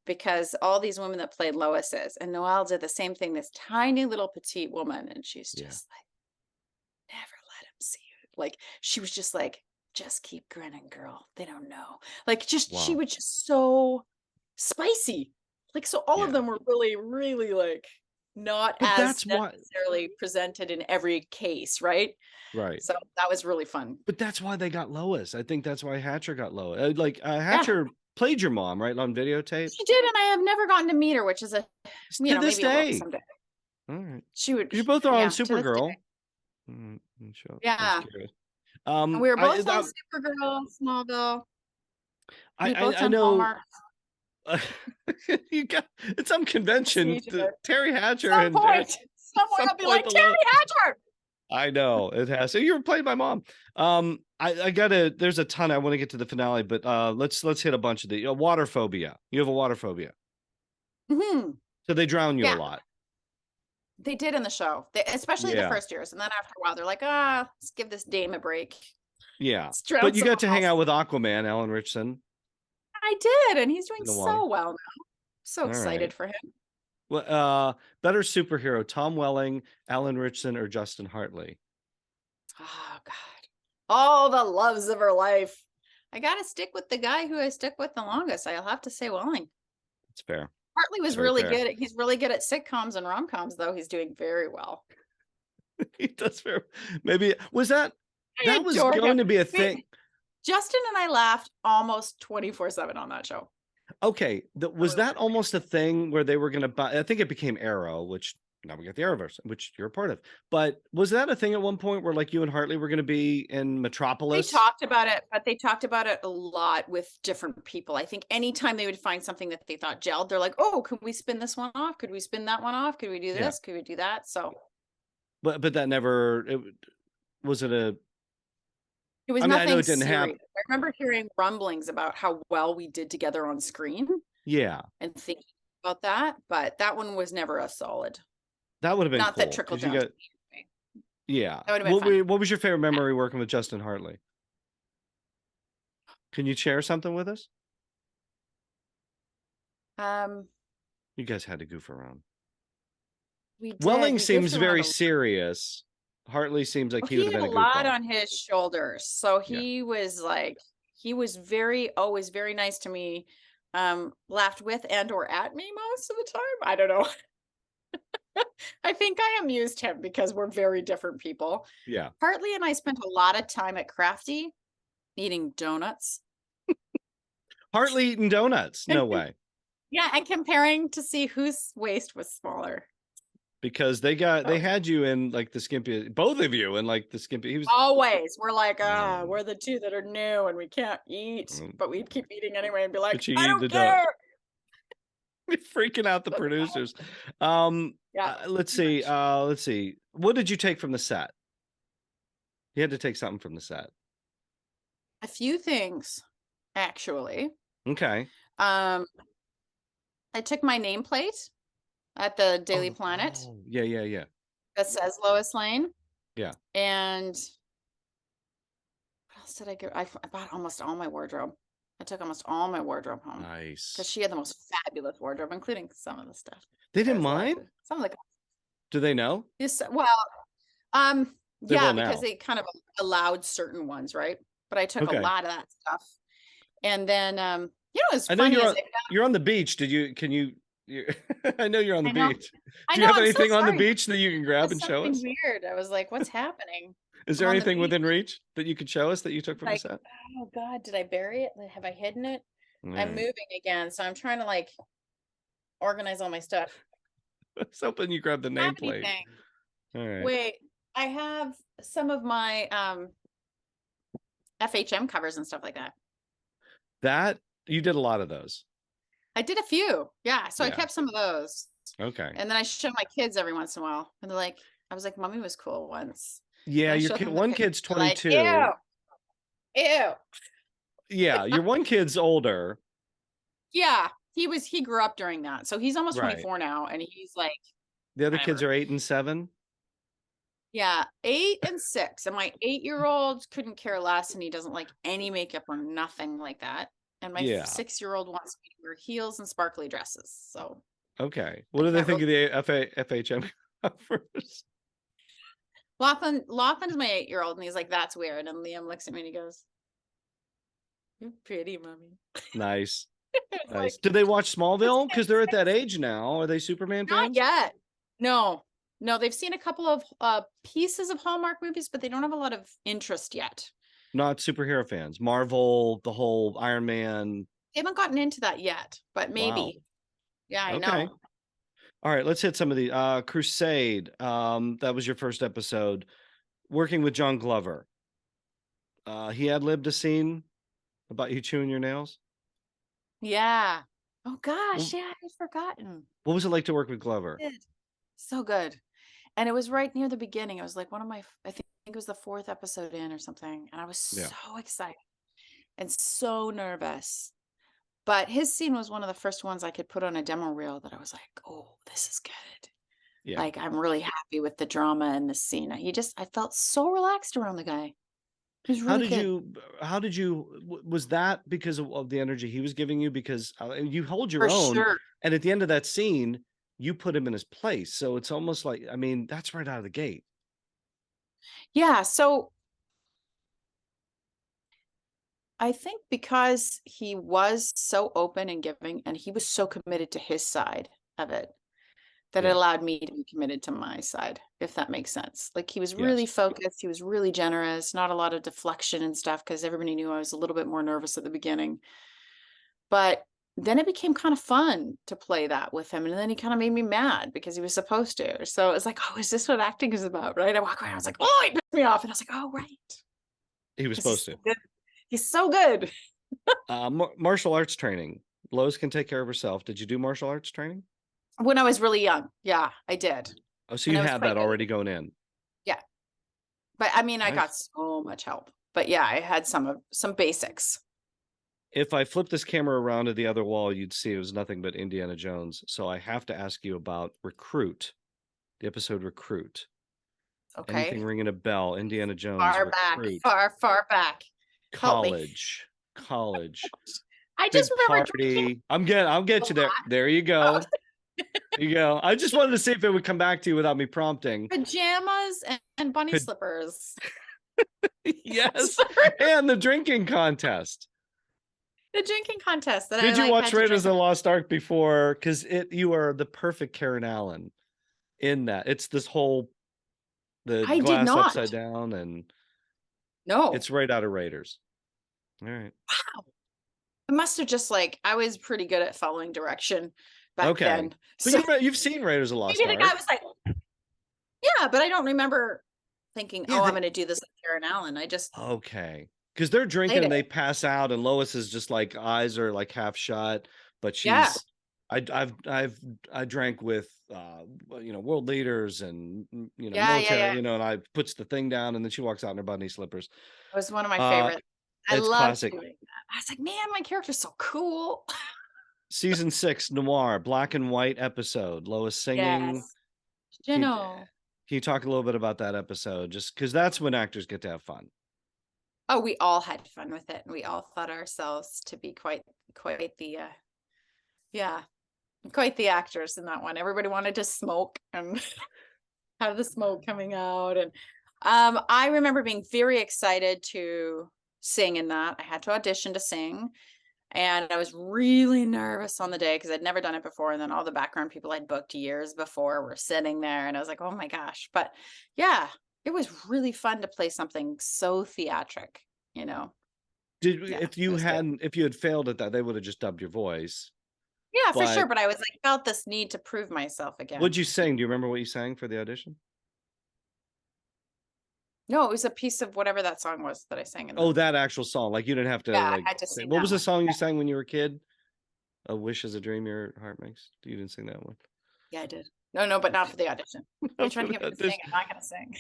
because all these women that played Lois's, and Noelle did the same thing, this tiny little petite woman. And she's Yeah. just like, "Never let him see you." Like she was just like, "Just keep grinning, girl. They don't know." Like she Wow. was just so spicy. Like, so all of Yeah. them were really, really like not But as that's why, necessarily presented in every case, right? right. So that was really fun. But that's why they got Lois. I think that's why Hatcher got Lois. Yeah, Hatcher played your mom, right, on videotape? she did, and I have never gotten to meet her, which is To this maybe I will day. someday. All right. She would, You both are on yeah, to this day. Supergirl. Sure. I was Yeah, curious. and we were I both on Supergirl, Smallville. We I both I done know Hallmark. you got at some See convention, each other. Terry Hatcher Some and point, someone some will be point like, Terry Hatcher. I know it has. So you were played by mom. I gotta. There's a ton. I want to get to the finale, but let's hit a bunch of the water phobia. You have a water phobia, Hmm. so they drown you a Yeah, lot. they did in the show, especially the Yeah, first years, and then after a while, they're like, let's give this dame a break. yeah. Let's drown But you got someone to hang else. out with Aquaman, Alan Richardson, I did, and he's doing in the water. so well now. So All excited right. for him. Well, better superhero: Tom Welling, Alan Richardson, or Justin Hartley? Oh God, all the loves of her life. I gotta stick with the guy who I stuck with the longest. I'll have to say Welling. It's fair. Hartley was Very really fair. good. He's really good at sitcoms and rom-coms, though. He's doing very well. He does fair. Maybe that I was adore going him. to be a thing. Justin and I laughed almost 24/7 on that show. Okay, was that almost a thing where they were going to buy? I think it became Arrow, which now we got the Arrowverse, which you're a part of. But was that a thing at one point where like you and Hartley were going to be in They Metropolis? talked about it, but they talked about it a lot with different people. I think anytime they would find something that they thought gelled, they're like, "Oh, could we spin this one off? Could we spin that one off? Could we do this? Could we do that?" So, but that never. Was it a? it was I mean, I know nothing it didn't happen. serious. I remember hearing rumblings about how well we did together on screen Yeah, and thinking about that, but that one was never a solid. that would have been Not cool, that trickled 'cause you down to got. me. Yeah. That would have been fun. What was your favorite memory working with Justin Hartley? Can you share something with us? You guys had to goof around. We did. Welling We seems goofed around very a lot. serious. Hartley seems like Well, he would he have had been a a lot goofball. on his shoulders, so Yeah. he was like, he was always very nice to me. Laughed with and or at me most of the time. I don't know. I think I amused him because we're very different people. Yeah. Hartley and I spent a lot of time at Crafty eating donuts. Hartley eating donuts. No way. Yeah, and comparing to see whose waist was smaller. Because they had you in like the skimpy, both of you in like the skimpy. He was Always. We're like, we're the two that are new and we can't eat, but we'd keep eating anyway and be like, I don't care. Freaking out the producers. Yeah. Let's see. What did you take from the set? You had to take something from the set. A few things, actually. Okay. I took my nameplate at the Daily Planet. Oh, yeah. That says Lois Lane. Yeah. And what else did I get? I bought almost all my wardrobe. I took almost all my wardrobe home. Nice. Because she had the most fabulous wardrobe, including some of the stuff. They didn't mind? Some of the. Do they know? Yes. Well, They yeah, will because now. they kind of allowed certain ones, right? But I took Okay. a lot of that stuff. And then, it's I know funny. you're on the beach. I know you're on the beach. I Do know, you have I'm so anything on the sorry. beach that you can grab That's and show us? weird. I was like, what's happening? Is there I'm on the anything within beach. reach that you could show us that you took from the set? Oh God, did I bury it? Have I hidden it? Mm. I'm moving again, so I'm trying to like organize all my stuff. I was hoping you grabbed the nameplate. All right. Wait, I have some of my FHM covers and stuff like that. That you did a lot of those. I did a few, yeah. So I kept some of those. Okay. And then I show my kids every once in a while, and they're like, "I was like, Mommy was cool once." Yeah, your one kid's 22. Like, ew. Yeah, your one kid's older. Yeah, he grew up during that, so he's almost 24 now, and he's like. The other kids are 8 and 7. Yeah, 8 and 6, and my 8-year-old couldn't care less, and he doesn't like any makeup or nothing like that. And my 6-year-old wants me to wear heels and sparkly dresses. So okay, what do they think of the FHM covers? Lachlan's my 8-year-old, and he's like, "That's weird." And Liam looks at me and he goes, "You're pretty, Mommy." Nice. Nice. Did they watch Smallville? Because they're at that age now. Are they Superman fans? Not yet. No, no, they've seen a couple of pieces of Hallmark movies, but they don't have a lot of interest yet. Not superhero fans. Marvel, the whole Iron Man. They haven't gotten into that yet, but Wow. maybe. Yeah, I Okay. know. All right, let's hit some of the Crusade. That was your first episode. Working with John Glover. He ad-libbed a scene about you chewing your nails. Yeah. Oh gosh, Well, yeah, I'd forgotten. what was it like to work with Glover? Good. So good. And it was right near the beginning. It was like one of my, I think it was the 4th episode in or something. And I was Yeah. so excited and so nervous. But his scene was one of the first ones I could put on a demo reel that I was like, oh, this is good. Yeah. Like, I'm really happy with the drama in this scene. I felt so relaxed around the guy. He was How really did good. was that because of the energy he was giving you? Because you hold your For own, sure. and at the end of that scene, you put him in his place. So it's almost like, I mean, that's right out of the gate. Yeah. So I think because he was so open and giving, and he was so committed to his side of it, that it Yeah. allowed me to be committed to my side, if that makes sense. Like, he was really Yes. focused, he was really generous, not a lot of deflection and stuff, because everybody knew I was a little bit more nervous at the beginning. But then it became kind of fun to play that with him. And then he kind of made me mad because he was supposed to. So it was like, oh, is this what acting is about? Right. I walk around, I was like, oh, he pissed me off. And I was like, oh, right. He was 'Cause he's supposed so to. good. He's so good. Martial arts training. Lois can take care of herself. Did you do martial arts training? When I was really young. Yeah, I did. Oh, so And you I was had quite that good. already going in. Yeah. But I mean, I got Nice. so much help. But yeah, I had some basics. If I flip this camera around to the other wall, you'd see it was nothing but Indiana Jones. So I have to ask you about Recruit, the episode Recruit. Anything Okay. ringing a bell? Indiana Jones, Far back, Recruit, far back. Help me. college, I just big remember drinking party. I'll a get you there. lot. There you Oh, go. There you go. I just wanted to see if it would come back to you without me prompting. pajamas and bunny Could slippers. yes, and the drinking contest. The drinking contest that I Did you like watch had to Raiders drink. of the Lost Ark before? Because you are the perfect Karen Allen in that. It's this whole the I did glass not. upside down, and No. it's right out of Raiders. All right. Wow. I must have just like, I was pretty good at following direction back Okay. then. But So you've seen Raiders of the Lost maybe the guy Ark. was like, yeah, but I don't remember thinking, Yeah, oh, I'm going to do this like Karen Allen. I just okay. Because they're drinking played and it. they pass out, and Lois is just like eyes are like half shut, but Yeah. she's I drank with world leaders and Yeah. Yeah. military, Yeah. It and I puts the thing down and then she walks out in her bunny slippers. was one of my Uh favorites. I it's loved classic. doing that. I was like, man, my character's so cool. Season 6 noir black and white episode. Lois singing. Yes. Can you, Can can you talk a little bit about that episode? Just because that's when actors get to have fun. Oh, we all had fun with it, and we all thought ourselves to be quite the yeah, quite the actors in that one. Everybody wanted to smoke and have the smoke coming out. And I remember being very excited to sing in that. I had to audition to sing, and I was really nervous on the day because I'd never done it before. And then all the background people I'd booked years before were sitting there, and I was like, oh my gosh. But yeah, it was really fun to play something so theatric, you know. Yeah, If it you was good. hadn't, if you had failed at that, they would have just dubbed your voice. Yeah, for But sure. But I was like, felt this need to prove myself what'd again. you sing? Do you remember what you sang for the audition? No, it was a piece of whatever that song was that I sang in Oh, the. that actual song. Like you didn't have to Yeah, like I had to say, sing what that was the one. song you Yeah, sang when you were a kid? A wish is a dream your heart makes. You didn't sing that one. yeah, I did. No, but not for the audition. You're Not trying for to get the me to sing. audition. I'm not going to sing.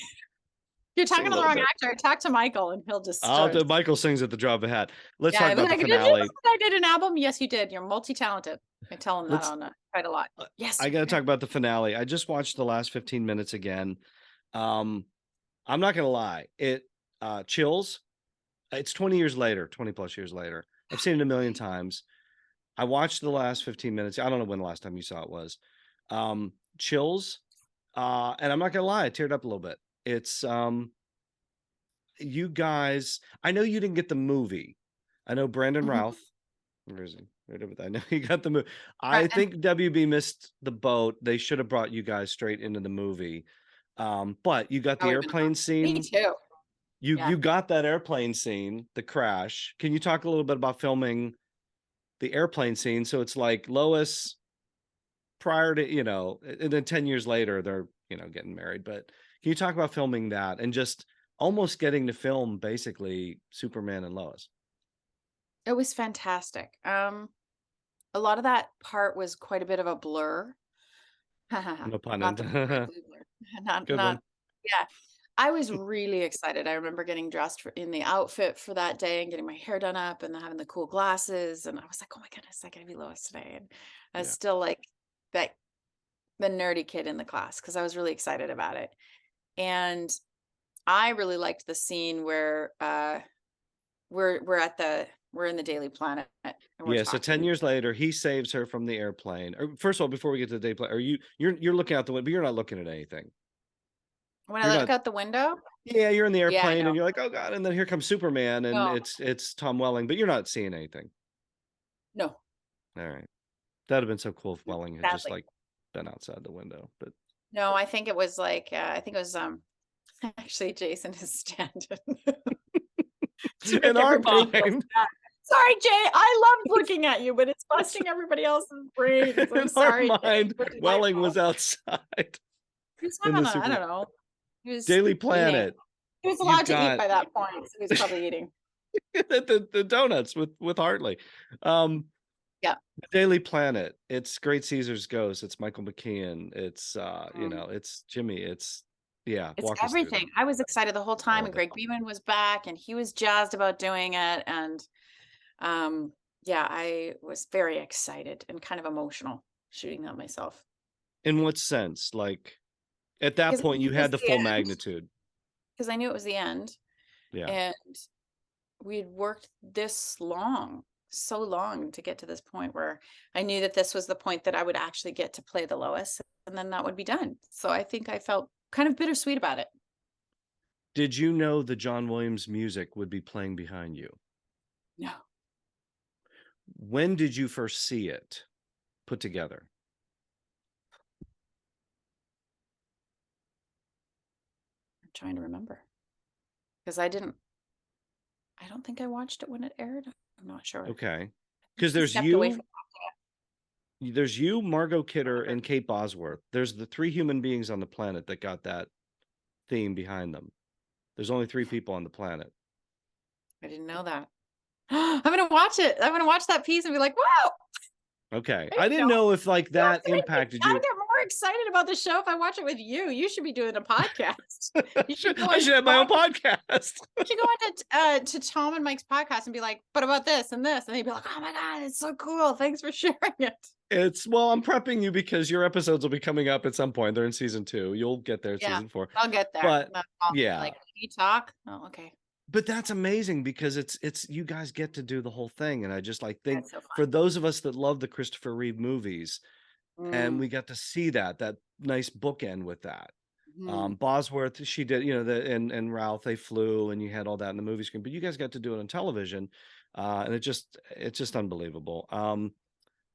You're Sing talking a to the little wrong bit. actor. Talk to Michael, and he'll just start. Michael sings at the drop of a hat. Let's Yeah, talk I was about the like, did you know finale. that I did an album? Yes, you did. You're multi-talented. I tell him that Let's on quite a lot. Yes, I you're gotta talk very. about the finale. I just watched the last 15 minutes again. Um, I'm not gonna lie, it chills. It's 20 years later, 20 plus years later. I've seen it a million times. I watched the last 15 minutes. I don't know when the last time you saw it was. Chills. And I'm not gonna lie, I teared up a little bit. It's you guys, I know you didn't get the movie. I know Brandon Mhm. Routh. Where is he? I know you got the movie. I Right, and think WB missed the boat. They should have brought you guys straight into the movie. But you got that the would have been airplane awesome. Me scene. too. Yeah. You got that airplane scene, the crash. Can you talk a little bit about filming the airplane scene? So it's like Lois prior to, and then 10 years later, they're, getting married. But can you talk about filming that and just almost getting to film basically Superman and Lois? It was fantastic. A lot of that part was quite a bit of a blur. No pun Not the intended. blue blur. Not Good not one. yeah. I was really excited. I remember getting dressed in the outfit for that day and getting my hair done up and having the cool glasses. And I was like, oh my goodness, I gotta be Lois today. And I was Yeah. still like that the nerdy kid in the class because I was really excited about it. And I really liked the scene where we're in the Daily Planet and we're Yeah, so 10 talking. years later, he saves her from the airplane. First of all, before we get to the day plane, you're looking out the window, but you're not looking at anything. When You're I look not out the window, Yeah, you're in the yeah, I airplane know. and you're like, "Oh god," and then here comes Superman and No, it's Tom Welling, but you're not seeing anything. no, All right. That'd have been so cool if no, Welling had just sadly. like been outside the window, but No, I think it was like I think it was actually Jason is standing to in make our everybody feel mind, sad. Sorry, Jay. I love looking at you, but it's busting everybody else's brains. I'm in our sorry, Jay. mind, It was my Welling was fault. outside He was in having the I Super don't know. He was Daily eating. Planet. He was You've allowed to eat got by that point, so he was probably eating. the donuts with Hartley. Um, Yeah. the Daily Planet. It's Great Caesar's Ghost. It's Michael McKean. It's Mm. it's Jimmy. It's yeah. It's Walk us through everything. that. I was excited the whole time, All and of it. Greg Beeman was back, and he was jazzed about doing it. And yeah, I was very excited and kind of emotional shooting that myself In what sense? Like at that because I point, knew you it was had the the full end. magnitude. Because I knew it was the end, Yeah. and we had worked this long, so long to get to this point where I knew that this was the point that I would actually get to play the Lois, and then that would be done. So I think I felt kind of bittersweet about it. Did you know the John Williams music would be playing behind you? No, When did you first see it put together? I'm trying to remember because I don't think I watched it when it aired. I'm not sure. I Okay. think Because he stepped away from. there's you, Margot Kidder, and Kate Bosworth. There's the three human beings on the planet that got that theme behind them. There's only three people on the planet. I didn't know that. I'm gonna watch it. I'm gonna watch that piece and be like, "Wow, Okay. I I didn't didn't know." know if like You know, that impacted I'll you. get more excited about the show if I watch it with you. You should be doing a podcast. You should go I on should have my own Tom. podcast. You should go on to Tom and Mike's podcast and be like, "But about this and this," and they'd be like, "Oh my god, it's so cool! Thanks for sharing it." I'm prepping you because your episodes will be coming up at some point. They're in season 2. You'll get there in Yeah, season 4. I'll get there. But I'll be yeah, like, "Can you talk?" Oh, okay. but that's amazing because it's you guys get to do the whole thing. And I just like think That's so for fun. those of us that love the Christopher Reeve movies, and Mm, we got to see that nice bookend with that. mhm. Bosworth, she did, and Ralph, they flew, and you had all that in the movie screen, but you guys got to do it on television, and it's just unbelievable.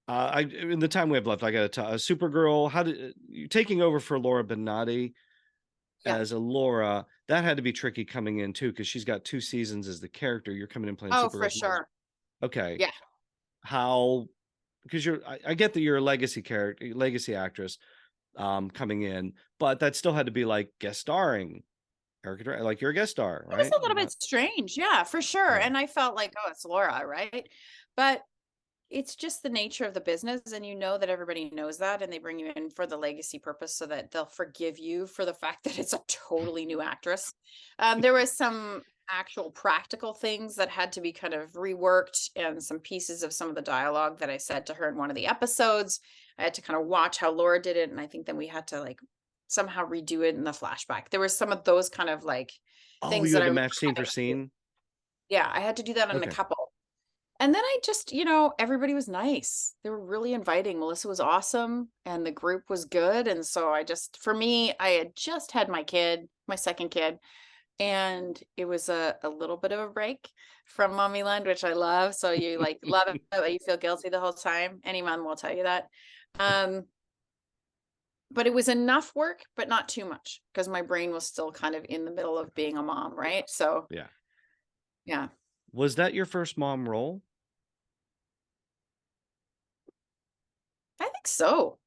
I in the time we have left, I got to tell Supergirl. How did you taking over for Laura Benatti Yeah. as a Laura? That had to be tricky coming in too, because she's got 2 seasons as the character. You're coming in playing Oh, for Supergirl's mom. sure. Okay, Yeah. how? Because I get that you're a legacy character, legacy actress, coming in, but that still had to be like guest starring, Erica, like you're a guest star, It was right? a You're little bit not, strange. Yeah, for sure. yeah. And I felt like, oh, it's Laura, right? But it's just the nature of the business. And you know that everybody knows that. And they bring you in for the legacy purpose so that they'll forgive you for the fact that it's a totally new actress. There was some actual practical things that had to be kind of reworked and some pieces of some of the dialogue that I said to her in one of the episodes. I had to kind of watch how Laura did it. And I think then we had to like somehow redo it in the flashback. There was some of those kind of like Oh, things you that had I to remember match scene for having to do. scene. Yeah, I had to do that on a Okay. couple. And then I just, everybody was nice. They were really inviting. Melissa was awesome and the group was good. And so for me, I had just had my kid, my second kid. And it was a little bit of a break from Mommyland, which I love. So you like love it, but you feel guilty the whole time. Any mom will tell you that. Um, but it was enough work, but not too much because my brain was still kind of in the middle of being a mom, right? So Yeah. yeah, Was that your first mom role? I think so.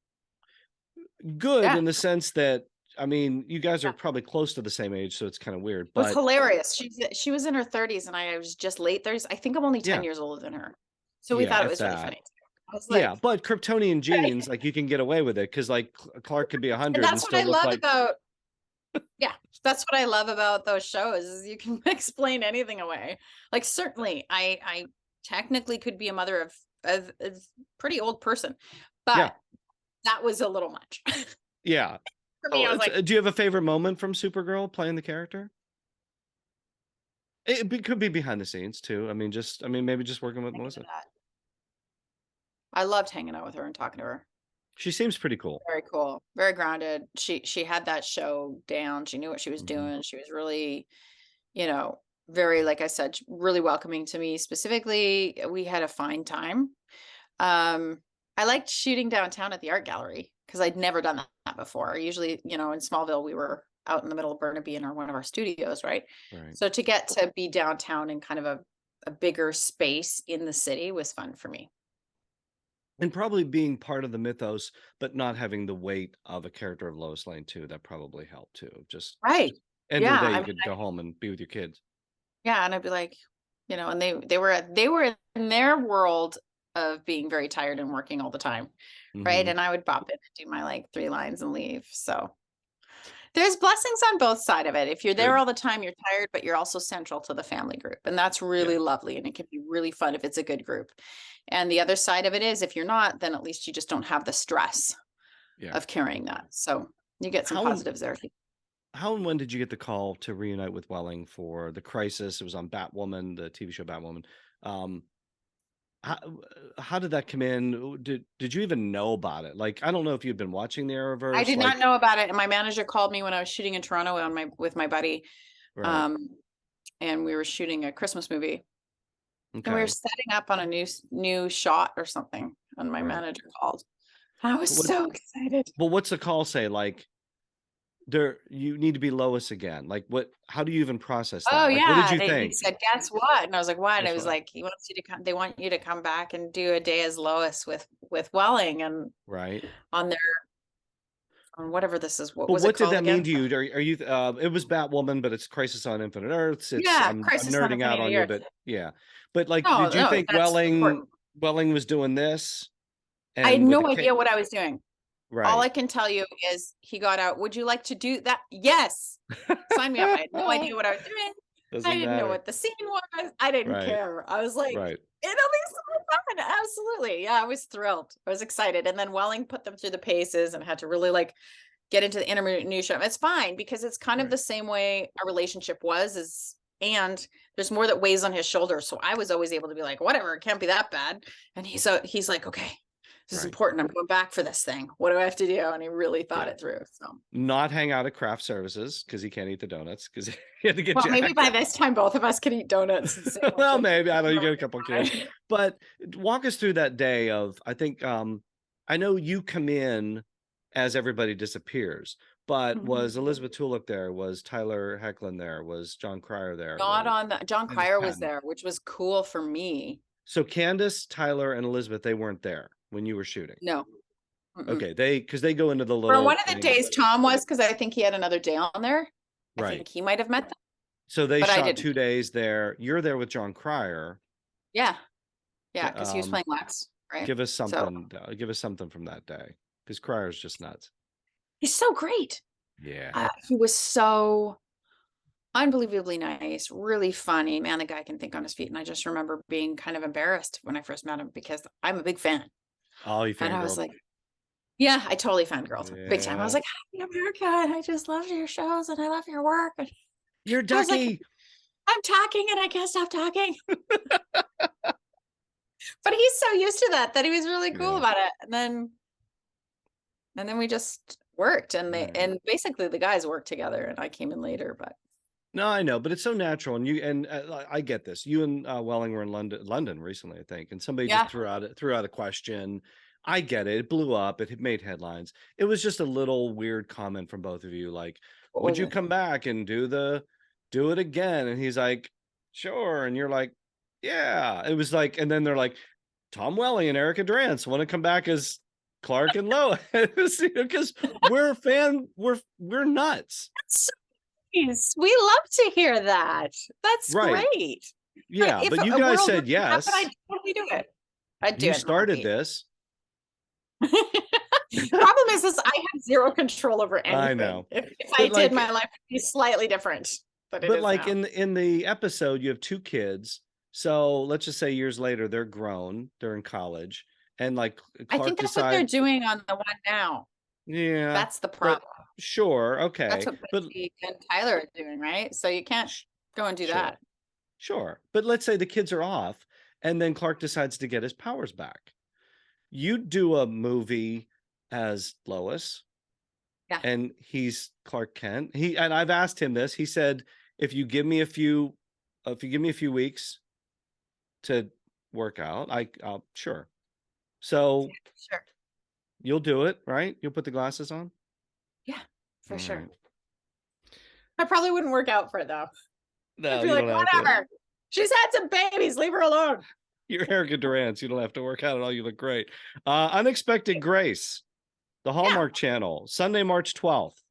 Good Yeah. in the sense that, I mean, you guys are Yeah. probably close to the same age, so it's kind of weird, It was but hilarious. She was in her 30s and I was just late 30s. I think I'm only 10 yeah, years older than her. So we yeah, thought it if was really that. funny. I was Yeah, like, but Kryptonian right. genes, like you can get away with it because like Clark could be And 100 and that's what I still look love like, about, yeah, that's what I love about those shows is you can explain anything away. Like certainly I technically could be a mother of a pretty old person, yeah, but that was a little much. yeah. For me, Oh, I was it's, like, do you have a favorite moment from Supergirl playing the character? Could be behind the scenes too. I mean, just, I mean, maybe just working with thinking of Melissa. that. I loved hanging out with her and talking to her. She seems pretty cool. Very cool. Very grounded. She had that show down. She knew what she was Hmm. doing. She was really, you know, very, like I said, really welcoming to me specifically. We had a fine time. I liked shooting downtown at the art gallery because I'd never done that before. Usually, you know, in Smallville, we were out in the middle of Burnaby in one of our studios, right? Right. So to get to be downtown in kind of a bigger space in the city was fun for me. And probably being part of the mythos, but not having the weight of a character of Lois Lane too. That probably helped too. Just Right. end of Yeah. the day, I you mean, could go home and be with your kids. yeah. And I'd be like, you know, and they were in their world of being very tired and working all the time. Right. Hmm. And I would bop in and do my like 3 lines and leave. So there's blessings on both side of it. If you're there Good. all the time, you're tired, but you're also central to the family group. And that's Yeah. really lovely. And it can be really fun if it's a good group. And the other side of it is if you're not, then at least you just don't have the stress Yeah. of carrying that. So you get some How and positives there. how and when did you get the call to reunite with Welling for the Crisis? It was on Batwoman, the TV show Batwoman. Um, how, how did that come in? Did you even know about it? Like, I don't know if you'd been watching the I Arrowverse. did not Like, know about it. And my manager called me when I was shooting in Toronto with my buddy. right? Um, and we were shooting a Christmas movie. And we were Okay, setting up on a new shot or something. And my right. manager called. I was But so excited. what's the call say? Like, there, you need to be Lois again. Like, what? How do you even process Oh that? Like, what did yeah, you he think? said, "Guess what?" And I was like, "What?" And it Guess was what? like, "He wants you to come. They want you to come back and do a day as Lois with Welling and Right. on their on whatever this is. What But was it what did called that mean again? to you? Are you? It was Batwoman, but it's Crisis on Infinite Earths. It's Yeah, I'm Crisis on nerding out on Infinity you, Earth. but yeah. But like, No, did you no, think that's important. Welling was doing this I had and with no the idea kid? what I was doing. All Right. I can tell you is he got out. Would you like to do that? Yes. Sign me up. I had no idea what I was doing. I Doesn't didn't know matter. what the scene was. I didn't Right. care. I was like, Right. it'll be so fun. Absolutely. Yeah, I was thrilled. I was excited. And then Welling put them through the paces and had to really like get into the minutia. It's fine because it's kind of Right. the same way our relationship was and there's more that weighs on his shoulders. So I was always able to be like, whatever, it can't be that bad. And he's like, okay, this is Right. important. I'm going back for this thing. What do I have to do? And he really thought Yeah. it through. So, Not hang out at craft services because he can't eat the donuts because he had to get well, maybe jacked. by this time, both of us can eat donuts and say, Well, maybe I don't know. You get a couple of kids, fine. but walk us through that day of. I think I know you come in as everybody disappears, but was Elizabeth Tulip there? Was Tyler Hecklin there? Was John Cryer there? Not on the, John Candace Cryer was Patton. there, which was cool for me. So Candace, Tyler, and Elizabeth, they weren't there when you were shooting. No. Mm-mm. Okay, because they go into the For one little of the thing. days, Tom was because I think he had another day on there. I Right. think he might have met them, So they but I shot didn't. 2 days there. You're there with John Cryer. Yeah. Yeah. Because he was Um, playing Lex. Right. give us So something. Give us something from that day because Cryer's just nuts. he's so great. Yeah. He was so unbelievably nice, really funny. Man, the guy can think on his feet. And I just remember being kind of embarrassed when I first met him because I'm a big fan. Oh, you And I was fangirl. like, yeah, I totally fangirled big time. I was Yeah. like, hi, America. And I just love your shows and I love your work. And You're I was like, Ducky. I'm talking and I can't stop talking. But he's so used to that he was really cool Yeah. about it. And then we just worked and Right. and basically the guys worked together and I came in later, but No, I know, but it's so natural, and I get this. You and Welling were in London recently, I think, and somebody just Yeah. threw out a question. I get it. It blew up. It made headlines. It was just a little weird comment from both of you, like, What "Would was you it? come back and do it again?" And he's like, "Sure." And you're like, "Yeah." It was like, and then they're like, "Tom Welling and Erica Durance want to come back as Clark and Lois," because we're nuts, That's so nice. We love to hear that. That's right? great. Yeah, If but you a guys world were said to happen, yes. I'd totally do it. I'd do You it in a started heartbeat. this. Problem is I have zero control over I anything. know. If I But did, like my life would be slightly different than it but is like now. in the episode, you have two kids. So let's just say years later, they're grown, they're in college, and like I Clark think that's what they're decides, doing on the one now. yeah, That's the but problem. sure, That's okay. what But Betsy and Tyler are doing, right? So you can't sh- go and do sure, that. sure. But let's say the kids are off, and then Clark decides to get his powers back. You do a movie as Lois, Yeah. and he's Clark Kent. And I've asked him this. He said, if you give me a few weeks to work out, I'll sure. So Sure. you'll do it, right? You'll put the glasses on. Yeah, All for sure. right. I probably wouldn't work out for it though. I'd No, be you like, don't have to. whatever. She's had some babies. Leave her alone. You're Erica Durance. You don't have to work out at all. You look great. Unexpected Grace, the Yeah. Hallmark Channel, Sunday, March 12th.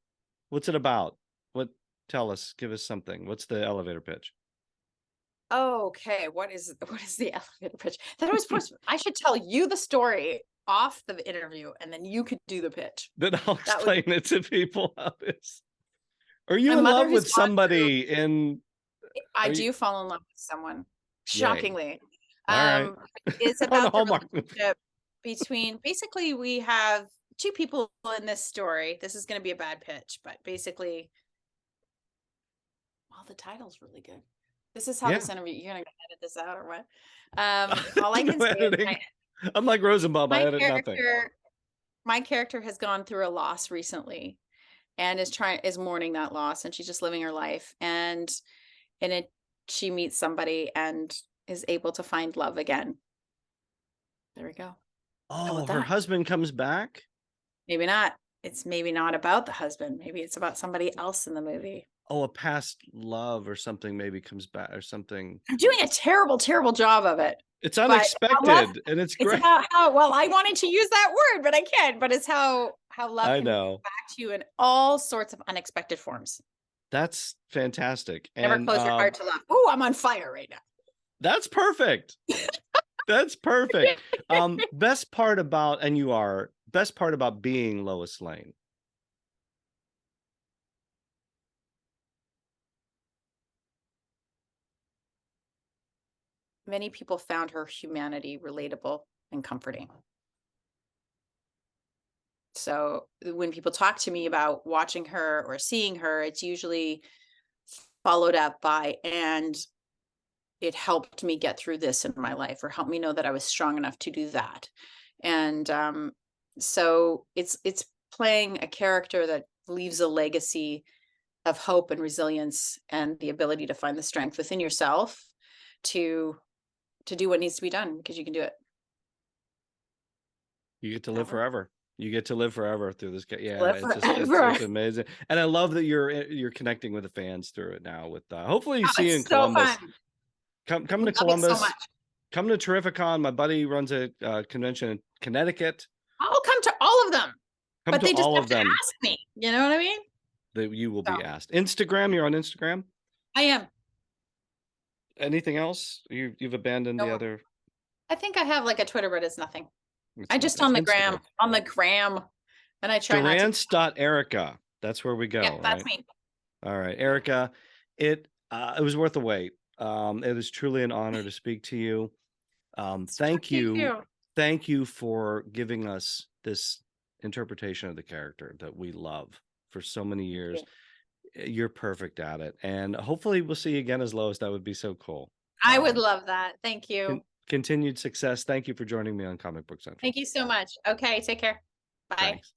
What's it about? What? Tell us. Give us something. What's the elevator pitch? Okay. What is the elevator pitch? That was supposed. I should tell you the story off the interview, and then you could do the pitch. Then I'll That would. explain it to people how this. Are My you in mother love has with gone through. somebody in? I Are you? do fall in love with someone. Yay! Shockingly, All right. it's On a about the Hallmark movie. relationship between. Basically, we have two people in this story. This is going to be a bad pitch, but basically, well, the title's really good. This is how Yeah. this interview. You're gonna edit this out or what? All I No can say is editing. I'm like Rosenbaum. I my edit nothing. character has gone through a loss recently and is mourning that loss, and she's just living her life, and in it she meets somebody and is able to find love again. There we go. How Oh, about her that? husband comes back. Maybe not. It's maybe not about the husband. Maybe it's about somebody else in the movie. Oh, a past love or something maybe comes back or something. I'm doing a terrible, terrible job of it. It's But unexpected and it's it's great. about how, well, I wanted to use that word, but I can't. But it's how love I can come know. back to you in all sorts of unexpected forms. That's fantastic. Never And close your heart to love. Oh, I'm on fire right now. that's perfect. That's perfect. Best part about being Lois Lane. Many people found her humanity relatable and comforting. So when people talk to me about watching her or seeing her, it's usually followed up by, and it helped me get through this in my life, or helped me know that I was strong enough to do that. And so it's playing a character that leaves a legacy of hope and resilience and the ability to find the strength within yourself to do what needs to be done, because you can do it. You get to live forever. You get to live forever through this. Yeah, Live it's amazing. And I love that you're connecting with the fans through it now with hopefully you Oh, see you in it's so Columbus. fun. Come to Love it Columbus. so much. Come to Terrificon. My buddy runs a convention in Connecticut. I'll come to all of them. Come But to they just all have of to them. ask me. You know what I mean? That you will So. be asked. Instagram, you're on Instagram? I am. Anything else? You've abandoned the other. I think I have like a Twitter, but it's nothing. It's I just nothing. on the Instagram. gram. And I try Durance.Erica. That's where we go. Yeah, that's right? me. All right, Erica. It was worth the wait. It was truly an honor to speak to you. Thank you. Thank you for giving us this interpretation of the character that we love for so many years. You're perfect at it. And hopefully we'll see you again as Lois. That would be so cool. I would love that. Thank you. Continued success. Thank you for joining me on Comic Book Central. Thank you so much. Okay, take care. Bye. Thanks.